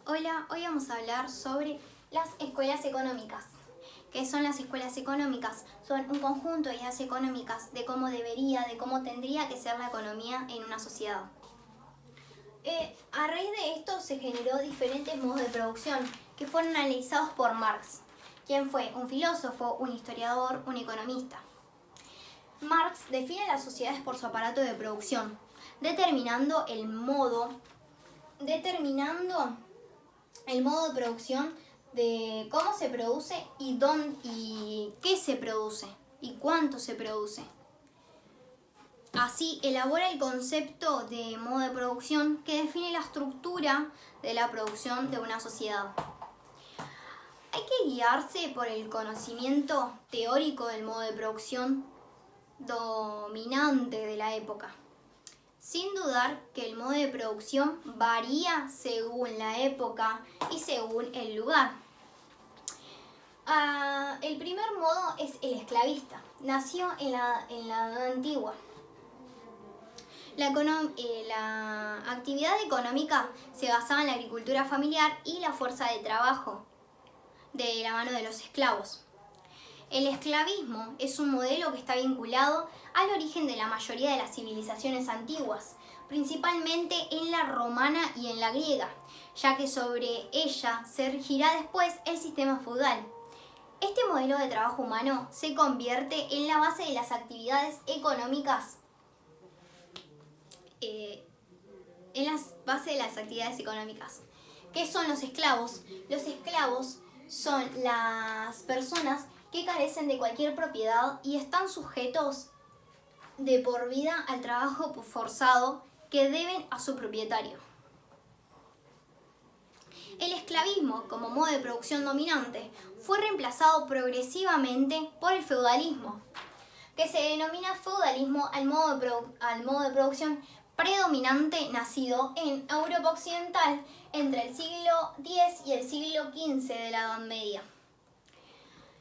Hola, hoy vamos a hablar sobre las escuelas económicas. ¿Qué son las escuelas económicas? Son un conjunto de ideas económicas de cómo de cómo tendría que ser la economía en una sociedad. A raíz de esto se generó diferentes modos de producción que fueron analizados por Marx, quien fue un filósofo, un historiador, un economista. Marx define las sociedades por su aparato de producción, determinando el modo de producción de cómo se produce y qué se produce y cuánto se produce. Así elabora el concepto de modo de producción que define la estructura de la producción de una sociedad. Hay que guiarse por el conocimiento teórico del modo de producción dominante de la época. Sin dudar que el modo de producción varía según la época y según el lugar. El primer modo es el esclavista. Nació en la Edad Antigua. La actividad económica se basaba en la agricultura familiar y la fuerza de trabajo de la mano de los esclavos. El esclavismo es un modelo que está vinculado al origen de la mayoría de las civilizaciones antiguas, principalmente en la romana y en la griega, ya que sobre ella se regirá después el sistema feudal. Este modelo de trabajo humano se convierte en la base de las actividades económicas. ¿Qué son los esclavos? Los esclavos son las personas que carecen de cualquier propiedad y están sujetos de por vida al trabajo forzado que deben a su propietario. El esclavismo, como modo de producción dominante, fue reemplazado progresivamente por el feudalismo, que se denomina feudalismo al modo de producción predominante nacido en Europa Occidental entre el siglo X y el siglo XV de la Edad Media.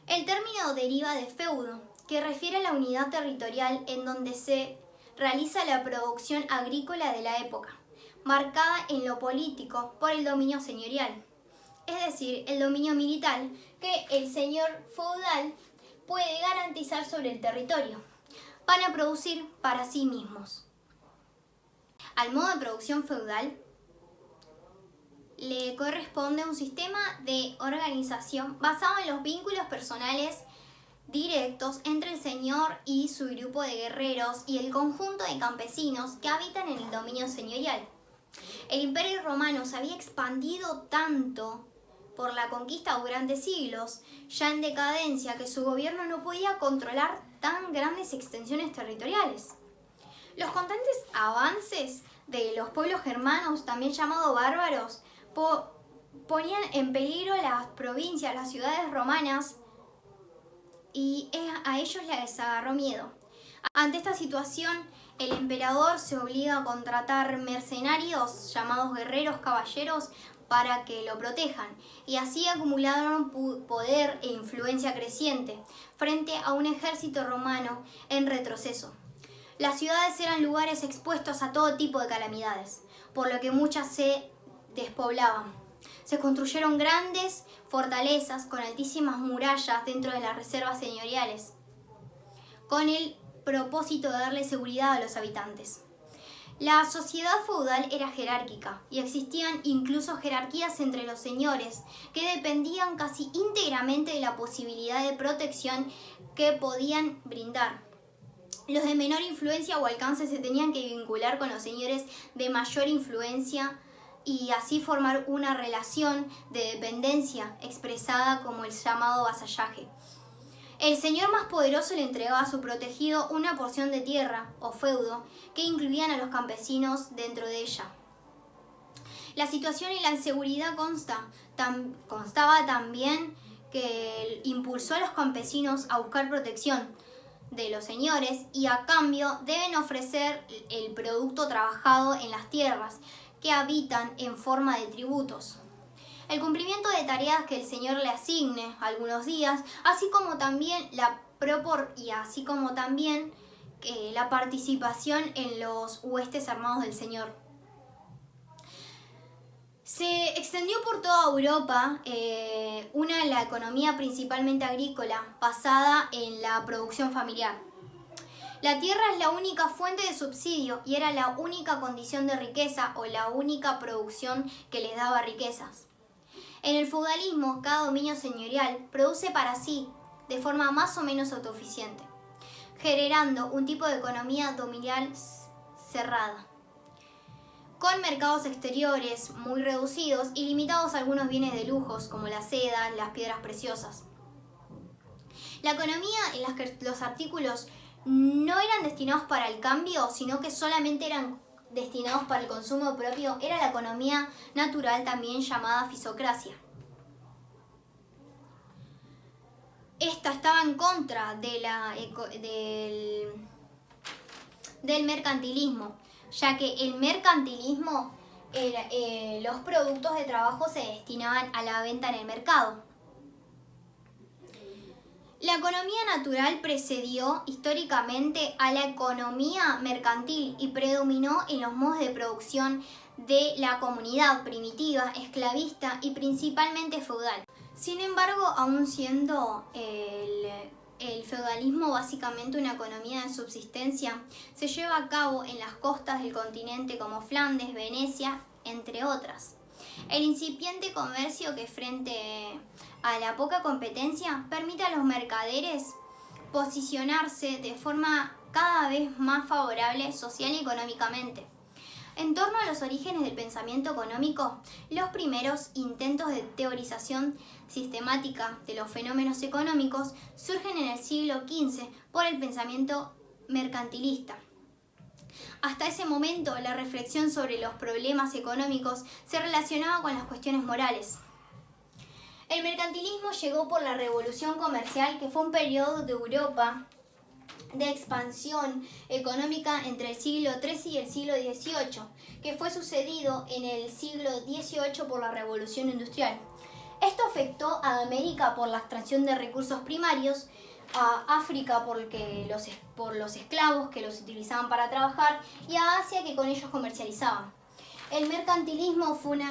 El término deriva de feudo, que refiere a la unidad territorial en donde se realiza la producción agrícola de la época, marcada en lo político por el dominio señorial, es decir, el dominio militar que el señor feudal puede garantizar sobre el territorio para producir para sí mismos. Al modo de producción feudal le corresponde un sistema de organización basado en los vínculos personales directos entre el señor y su grupo de guerreros y el conjunto de campesinos que habitan en el dominio señorial. El Imperio Romano se había expandido tanto por la conquista durante siglos, ya en decadencia, que su gobierno no podía controlar tan grandes extensiones territoriales. Los constantes avances de los pueblos germanos, también llamados bárbaros, ponían en peligro las provincias, las ciudades romanas, y a ellos les agarró miedo. Ante esta situación, el emperador se obliga a contratar mercenarios llamados guerreros caballeros para que lo protejan, y así acumularon poder e influencia creciente frente a un ejército romano en retroceso. Las ciudades eran lugares expuestos a todo tipo de calamidades, por lo que muchas se despoblaban. Se construyeron grandes fortalezas con altísimas murallas dentro de las reservas señoriales, con el propósito de darle seguridad a los habitantes. La sociedad feudal era jerárquica y existían incluso jerarquías entre los señores que dependían casi íntegramente de la posibilidad de protección que podían brindar. Los de menor influencia o alcance se tenían que vincular con los señores de mayor influencia y así formar una relación de dependencia expresada como el llamado vasallaje. El señor más poderoso le entregaba a su protegido una porción de tierra o feudo que incluían a los campesinos dentro de ella. La situación y la inseguridad constaba también que impulsó a los campesinos a buscar protección de los señores y a cambio deben ofrecer el producto trabajado en las tierras que habitan en forma de tributos. El cumplimiento de tareas que el señor le asigne algunos días, así como también la participación en los huestes armados del señor. Se extendió por toda Europa la economía principalmente agrícola, basada en la producción familiar. La tierra es la única fuente de subsidio y era la única condición de riqueza o la única producción que les daba riquezas. En el feudalismo, cada dominio señorial produce para sí de forma más o menos autosuficiente, generando un tipo de economía dominial cerrada, con mercados exteriores muy reducidos y limitados a algunos bienes de lujos como la seda, las piedras preciosas. La economía en la que los artículos no eran destinados para el cambio, sino que solamente eran destinados para el consumo propio, era la economía natural, también llamada fisocracia. Esta estaba en contra del mercantilismo, ya que el mercantilismo, los productos de trabajo se destinaban a la venta en el mercado. La economía natural precedió históricamente a la economía mercantil y predominó en los modos de producción de la comunidad primitiva, esclavista y principalmente feudal. Sin embargo, aun siendo el feudalismo básicamente una economía de subsistencia, se lleva a cabo en las costas del continente como Flandes, Venecia, entre otras. El incipiente comercio que frente a la poca competencia permite a los mercaderes posicionarse de forma cada vez más favorable social y económicamente. En torno a los orígenes del pensamiento económico, los primeros intentos de teorización sistemática de los fenómenos económicos surgen en el siglo XV por el pensamiento mercantilista. Hasta ese momento, la reflexión sobre los problemas económicos se relacionaba con las cuestiones morales. El mercantilismo llegó por la Revolución Comercial, que fue un periodo de Europa de expansión económica entre el siglo XIII y el siglo XVIII, que fue sucedido en el siglo XVIII por la Revolución Industrial. Esto afectó a América por la extracción de recursos primarios, a África por los esclavos que los utilizaban para trabajar y a Asia que con ellos comercializaban. El mercantilismo fundó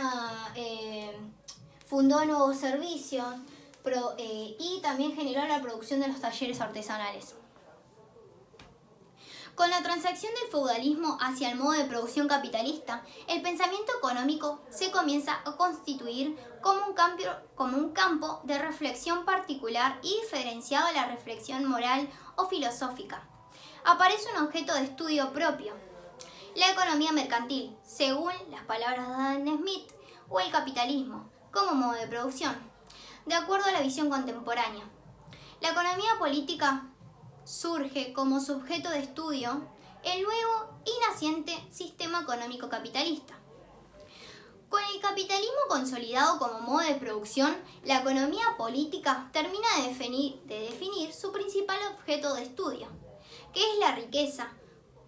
nuevos servicios y también generó la producción de los talleres artesanales. Con la transacción del feudalismo hacia el modo de producción capitalista, el pensamiento económico se comienza a constituir como un campo de reflexión particular y diferenciado de la reflexión moral o filosófica. Aparece un objeto de estudio propio, la economía mercantil, según las palabras de Adam Smith, o el capitalismo, como modo de producción, de acuerdo a la visión contemporánea. La economía política surge como sujeto de estudio el nuevo y naciente sistema económico capitalista. Con el capitalismo consolidado como modo de producción, la economía política termina de definir su principal objeto de estudio, que es la riqueza,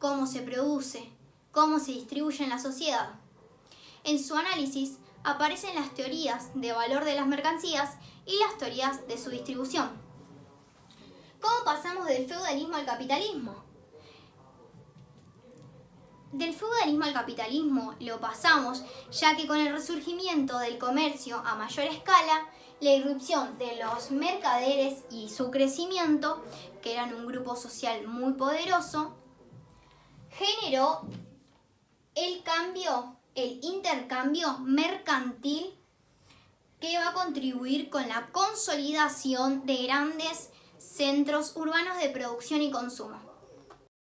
cómo se produce, cómo se distribuye en la sociedad. En su análisis aparecen las teorías de valor de las mercancías y las teorías de su distribución. ¿Cómo pasamos del feudalismo al capitalismo? Del feudalismo al capitalismo lo pasamos ya que con el resurgimiento del comercio a mayor escala, la irrupción de los mercaderes y su crecimiento, que eran un grupo social muy poderoso, generó el intercambio mercantil que va a contribuir con la consolidación de grandes centros urbanos de producción y consumo.